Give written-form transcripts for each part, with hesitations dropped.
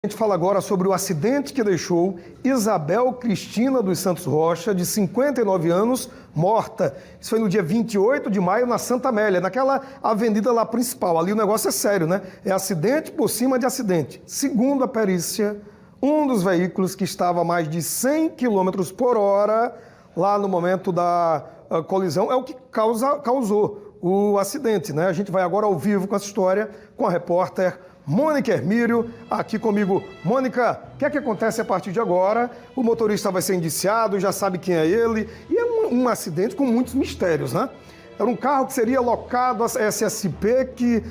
A gente fala agora sobre o acidente que deixou Isabel Cristina dos Santos Rocha, de 59 anos, morta. Isso foi no dia 28 de maio, na Santa Amélia, naquela avenida lá principal. Ali o negócio é sério, né? É acidente por cima de acidente. Segundo a perícia, um dos veículos que estava a mais de 100 km por hora, lá no momento da colisão, é o que causou o acidente, né? A gente vai agora ao vivo com essa história com a repórter Mônica Hermírio, aqui comigo. Mônica, o que é que acontece a partir de agora? O motorista vai ser indiciado, já sabe quem é ele, e é um acidente com muitos mistérios, né? Era um carro que seria locado a SSP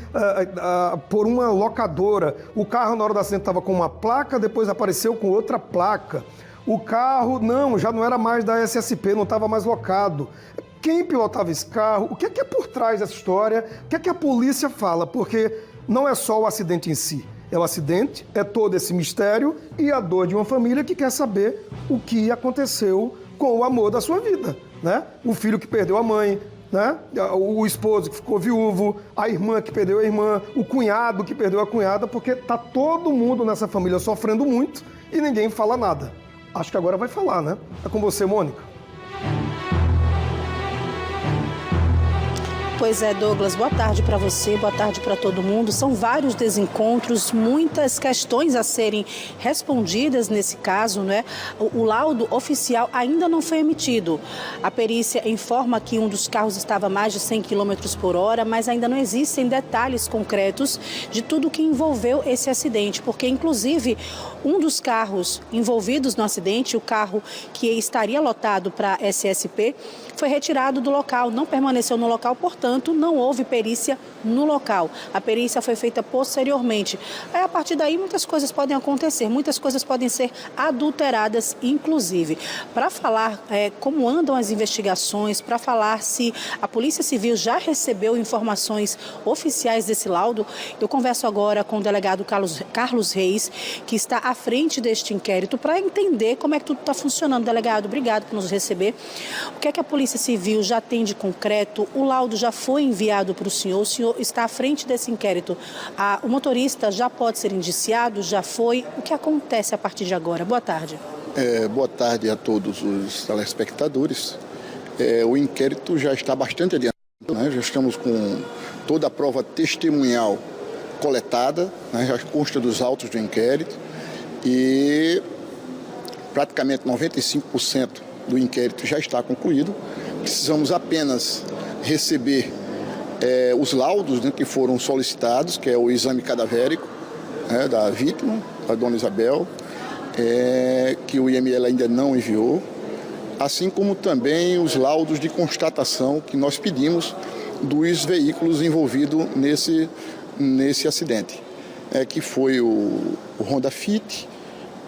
por uma locadora. O carro, na hora do acidente, estava com uma placa, depois apareceu com outra placa. O carro, já não era mais da SSP, não estava mais locado. Quem pilotava esse carro? O que é por trás dessa história? O que é que a polícia fala? Porque não é só o acidente em si. É o acidente, é todo esse mistério e a dor de uma família que quer saber o que aconteceu com o amor da sua vida, né? O filho que perdeu a mãe, né? O esposo que ficou viúvo, a irmã que perdeu a irmã, o cunhado que perdeu a cunhada, porque tá todo mundo nessa família sofrendo muito e ninguém fala nada. Acho que agora vai falar, né? É com você, Mônica. Pois é, Douglas, boa tarde para você, boa tarde para todo mundo. São vários desencontros, muitas questões a serem respondidas nesse caso, né? O laudo oficial ainda não foi emitido. A perícia informa que um dos carros estava a mais de 100 km por hora, mas ainda não existem detalhes concretos de tudo que envolveu esse acidente, porque inclusive um dos carros envolvidos no acidente, o carro que estaria lotado para a SSP, foi retirado do local, não permaneceu no local, portanto, não houve perícia no local. A perícia foi feita posteriormente. Aí, a partir daí, muitas coisas podem acontecer, muitas coisas podem ser adulteradas, inclusive. Para falar como andam as investigações, para falar se a Polícia Civil já recebeu informações oficiais desse laudo, eu converso agora com o delegado Carlos Reis, que está à frente deste inquérito, para entender como é que tudo está funcionando. Delegado, obrigado por nos receber. O que é que a Polícia Civil já tem de concreto? O laudo já foi enviado para o senhor está à frente desse inquérito. O motorista já pode ser indiciado? Já foi? O que acontece a partir de agora? Boa tarde. Boa tarde a todos os telespectadores. O inquérito já está bastante adiantado, né? Já estamos com toda a prova testemunhal coletada, né? Já consta dos autos do inquérito e praticamente 95% do inquérito já está concluído. Precisamos apenas receber os laudos, né, que foram solicitados, que é o exame cadavérico, né, da vítima, a dona Isabel, que o IML ainda não enviou, assim como também os laudos de constatação que nós pedimos dos veículos envolvidos nesse acidente, que foi o Honda Fit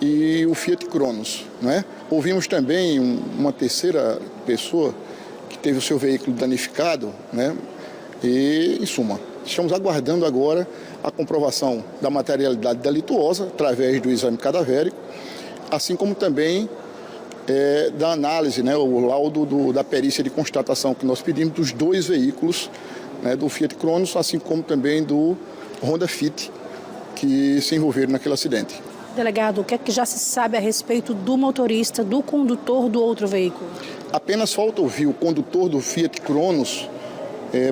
e o Fiat Cronos, né? Ouvimos também uma terceira pessoa que teve o seu veículo danificado, né? E, em suma, estamos aguardando agora a comprovação da materialidade delituosa através do exame cadavérico, assim como também da análise, né? O laudo da perícia de constatação que nós pedimos dos dois veículos, né? Do Fiat Cronos, assim como também do Honda Fit, que se envolveram naquele acidente. Delegado, o que é que já se sabe a respeito do motorista, do condutor do outro veículo? Apenas falta ouvir o condutor do Fiat Cronos,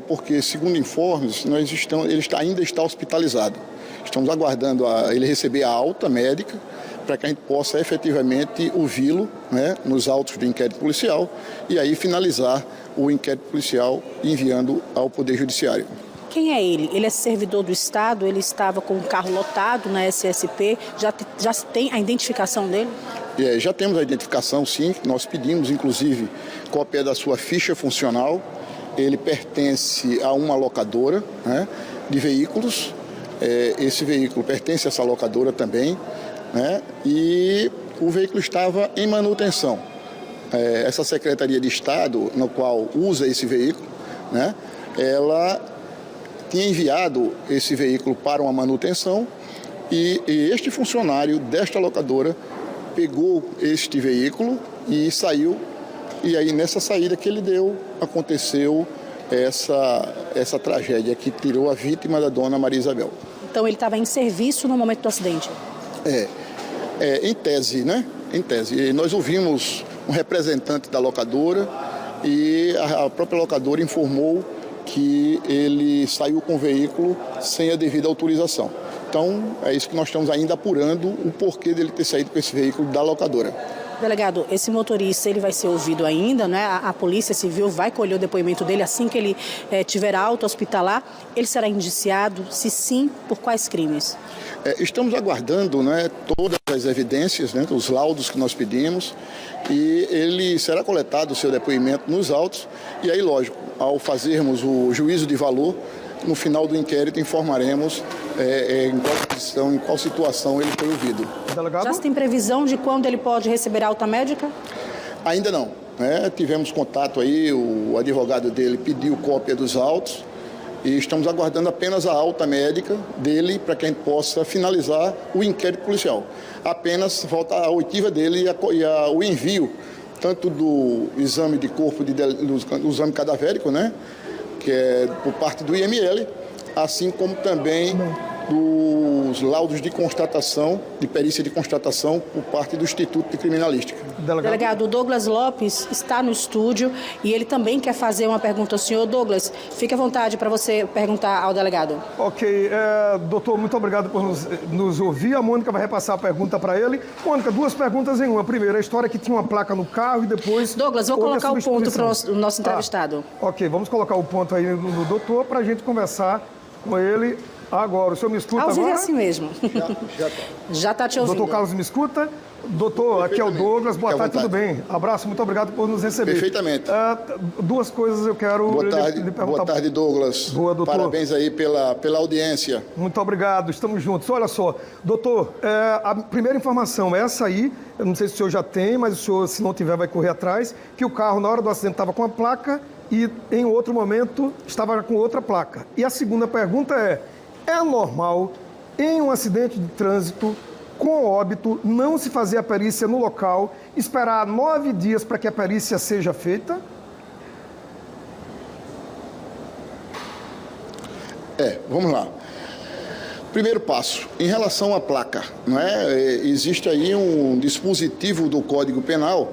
porque, segundo informes, ele ainda está hospitalizado. Estamos aguardando ele receber a alta médica para que a gente possa efetivamente ouvi-lo, né, nos autos do inquérito policial e aí finalizar o inquérito policial enviando ao Poder Judiciário. Quem é ele? Ele é servidor do Estado? Ele estava com o carro lotado na SSP? Já se tem a identificação dele? Já temos a identificação, sim. Nós pedimos, inclusive, cópia da sua ficha funcional. Ele pertence a uma locadora, né, de veículos. Esse veículo pertence a essa locadora também, né, e o veículo estava em manutenção. Essa Secretaria de Estado, no qual usa esse veículo, né, ela tinha enviado esse veículo para uma manutenção e este funcionário desta locadora pegou este veículo e saiu. E aí, nessa saída que ele deu, aconteceu essa tragédia que tirou a vítima da dona Maria Isabel. Então, ele estava em serviço no momento do acidente? Em tese, né? Em tese. E nós ouvimos um representante da locadora e a própria locadora informou que ele saiu com o veículo sem a devida autorização. Então, é isso que nós estamos ainda apurando, o porquê dele ter saído com esse veículo da locadora. Delegado, esse motorista ele vai ser ouvido ainda, né? A Polícia Civil vai colher o depoimento dele assim que ele tiver alta hospitalar. Ele será indiciado? Se sim, por quais crimes? Estamos aguardando, né, todas as evidências, né, os laudos que nós pedimos, e ele será coletado o seu depoimento nos autos. E aí, lógico, ao fazermos o juízo de valor, no final do inquérito informaremos em qual situação ele foi ouvido. Delegado? Já se tem previsão de quando ele pode receber alta médica? Ainda não. Tivemos contato aí, o advogado dele pediu cópia dos autos e estamos aguardando apenas a alta médica dele para que a gente possa finalizar o inquérito policial. Apenas falta a oitiva dele e o envio tanto do exame de corpo, do exame cadavérico, né, que é por parte do IML, assim como também dos laudos de constatação, de perícia de constatação por parte do Instituto de Criminalística. Delegado, o Douglas Lopes está no estúdio e ele também quer fazer uma pergunta ao senhor. Douglas, fique à vontade para você perguntar ao delegado. Ok, doutor, muito obrigado por nos ouvir. A Mônica vai repassar a pergunta para ele. Mônica, duas perguntas em uma. Primeiro, a história que tinha uma placa no carro e depois... Douglas, vou colocar o ponto para o nosso entrevistado. Ok, vamos colocar o ponto aí no doutor para a gente conversar com ele agora. O senhor me escuta agora? Ao vivo é assim mesmo. Já está te ouvindo. Doutor Carlos me escuta? Doutor, aqui é o Douglas. Boa tarde, tudo bem? Abraço, muito obrigado por nos receber. Perfeitamente. Duas coisas eu quero lhe perguntar. Boa tarde, Douglas. Boa, doutor. Parabéns aí pela audiência. Muito obrigado, estamos juntos. Olha só, doutor, a primeira informação é essa aí, eu não sei se o senhor já tem, mas o senhor, se não tiver, vai correr atrás, que o carro, na hora do acidente, estava com a placa e, em outro momento, estava com outra placa. E a segunda pergunta é normal, em um acidente de trânsito, com óbito, não se fazer a perícia no local, esperar 9 dias para que a perícia seja feita? Vamos lá. Primeiro passo, em relação à placa, existe aí um dispositivo do Código Penal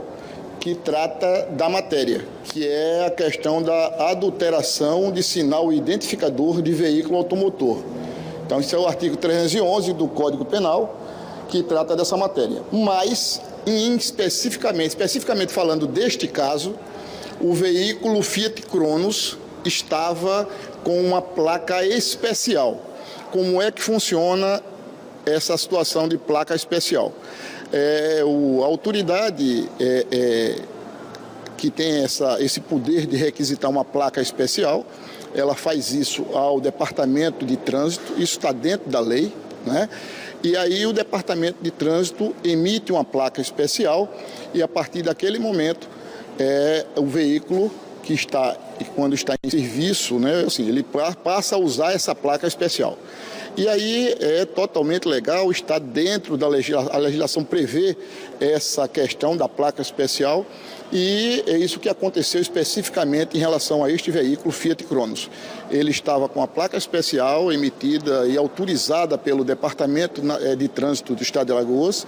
que trata da matéria, que é a questão da adulteração de sinal identificador de veículo automotor. Então, esse é o artigo 311 do Código Penal, que trata dessa matéria. Mas, especificamente falando deste caso, o veículo Fiat Cronos estava com uma placa especial. Como é que funciona essa situação de placa especial? A autoridade que tem esse poder de requisitar uma placa especial, ela faz isso ao Departamento de Trânsito, isso está dentro da lei, né? E aí o Departamento de Trânsito emite uma placa especial e a partir daquele momento o veículo que está, quando está em serviço, né, assim, ele passa a usar essa placa especial. E aí é totalmente legal, está dentro da legislação, a legislação prevê essa questão da placa especial e é isso que aconteceu especificamente em relação a este veículo Fiat Cronos. Ele estava com a placa especial emitida e autorizada pelo Departamento de Trânsito do Estado de Alagoas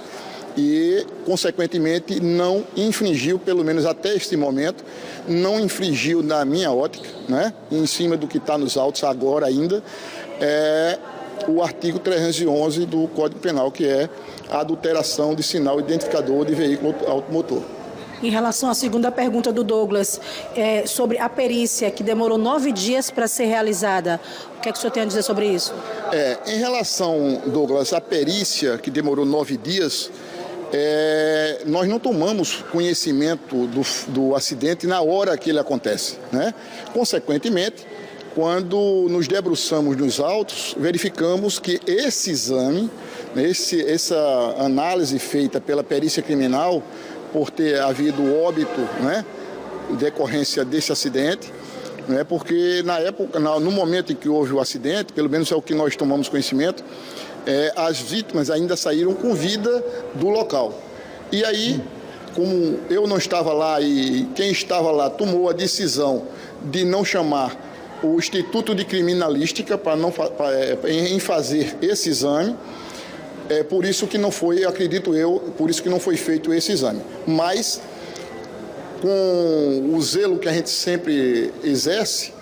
e, consequentemente, não infringiu, pelo menos até este momento, não infringiu na minha ótica, né, em cima do que está nos autos agora ainda, o artigo 311 do Código Penal, que é a adulteração de sinal identificador de veículo automotor. Em relação à segunda pergunta do Douglas, sobre a perícia que demorou 9 dias para ser realizada, o que é que o senhor tem a dizer sobre isso? Em relação, Douglas, à perícia que demorou 9 dias, nós não tomamos conhecimento do acidente na hora que ele acontece, né? Consequentemente, quando nos debruçamos nos autos, verificamos que esse exame, essa análise feita pela perícia criminal, por ter havido óbito, né, em decorrência desse acidente, né, porque na época, no momento em que houve o acidente, pelo menos é o que nós tomamos conhecimento, as vítimas ainda saíram com vida do local. E aí, como eu não estava lá e quem estava lá tomou a decisão de não chamar o Instituto de Criminalística em fazer esse exame, É por isso que não foi, acredito eu, por isso que não foi feito esse exame. Mas, com o zelo que a gente sempre exerce,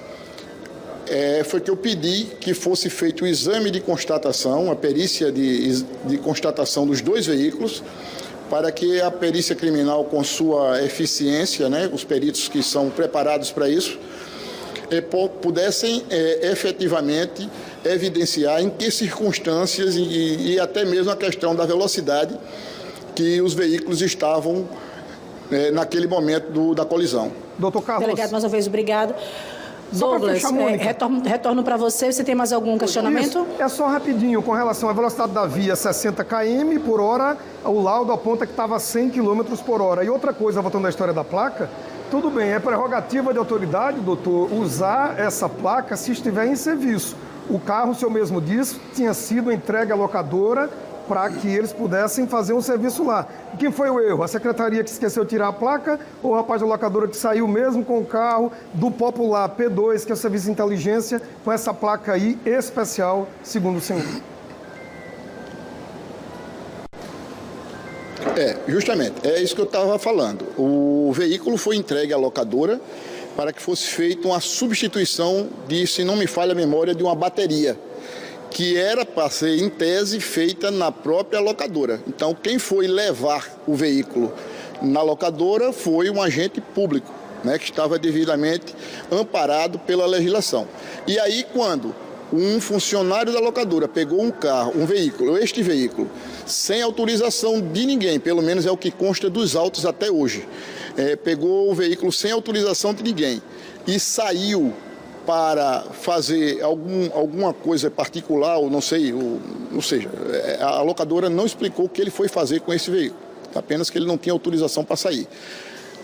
foi que eu pedi que fosse feito o exame de constatação, a perícia de constatação dos dois veículos, para que a perícia criminal, com sua eficiência, né, os peritos que são preparados para isso, pudessem efetivamente evidenciar em que circunstâncias e até mesmo a questão da velocidade que os veículos estavam naquele momento da colisão. Doutor Carlos. Delegado, mais uma vez, obrigado. Douglas, retorno para você. Você tem mais algum questionamento? Isso, é só rapidinho. Com relação à velocidade da via, 60 km por hora, o laudo aponta que estava 100 km por hora. E outra coisa, voltando à história da placa, tudo bem, é prerrogativa de autoridade, doutor, usar essa placa se estiver em serviço. O carro, o senhor mesmo disse, tinha sido entregue à locadora para que eles pudessem fazer um serviço lá. E quem foi o erro? A secretaria que esqueceu de tirar a placa ou o rapaz da locadora que saiu mesmo com o carro do popular P2, que é o serviço de inteligência, com essa placa aí especial, segundo o senhor? Justamente, é isso que eu estava falando. O veículo foi entregue à locadora para que fosse feita uma substituição de, se não me falha a memória, de uma bateria, que era para ser, em tese, feita na própria locadora. Então, quem foi levar o veículo na locadora foi um agente público, né, que estava devidamente amparado pela legislação. E aí, quando um funcionário da locadora pegou um carro, este veículo, sem autorização de ninguém, pelo menos é o que consta dos autos até hoje, pegou o veículo sem autorização de ninguém e saiu para fazer alguma coisa particular, ou não sei, ou seja, a locadora não explicou o que ele foi fazer com esse veículo, apenas que ele não tinha autorização para sair.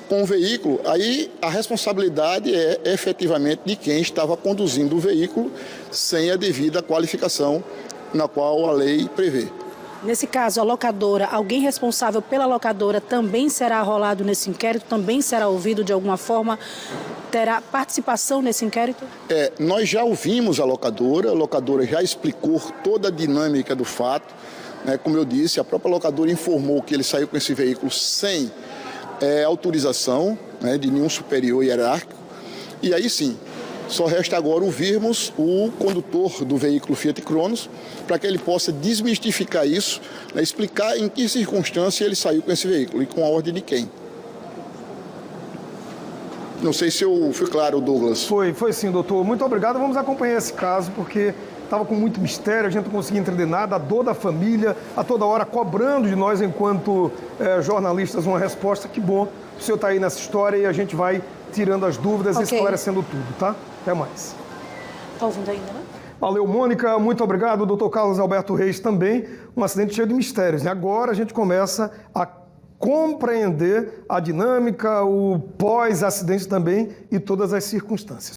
Com o veículo, aí a responsabilidade é efetivamente de quem estava conduzindo o veículo sem a devida qualificação na qual a lei prevê. Nesse caso, a locadora, alguém responsável pela locadora também será arrolado nesse inquérito, também será ouvido de alguma forma, terá participação nesse inquérito? Nós já ouvimos a locadora já explicou toda a dinâmica do fato, né? Como eu disse, a própria locadora informou que ele saiu com esse veículo sem autorização, né, de nenhum superior hierárquico, e aí sim, só resta agora ouvirmos o condutor do veículo Fiat Cronos para que ele possa desmistificar isso, né, explicar em que circunstância ele saiu com esse veículo e com a ordem de quem. Não sei se eu fui claro, Douglas. Foi sim, doutor. Muito obrigado. Vamos acompanhar esse caso, porque estava com muito mistério, a gente não conseguia entender nada, a dor da família, a toda hora cobrando de nós, enquanto jornalistas, uma resposta. Que bom, o senhor está aí nessa história e a gente vai tirando as dúvidas e esclarecendo tudo, tá? Até mais. Está ouvindo ainda, né? Valeu, Mônica. Muito obrigado. Doutor Carlos Alberto Reis também. Um acidente cheio de mistérios, né? Agora a gente começa a compreender a dinâmica, o pós-acidente também e todas as circunstâncias.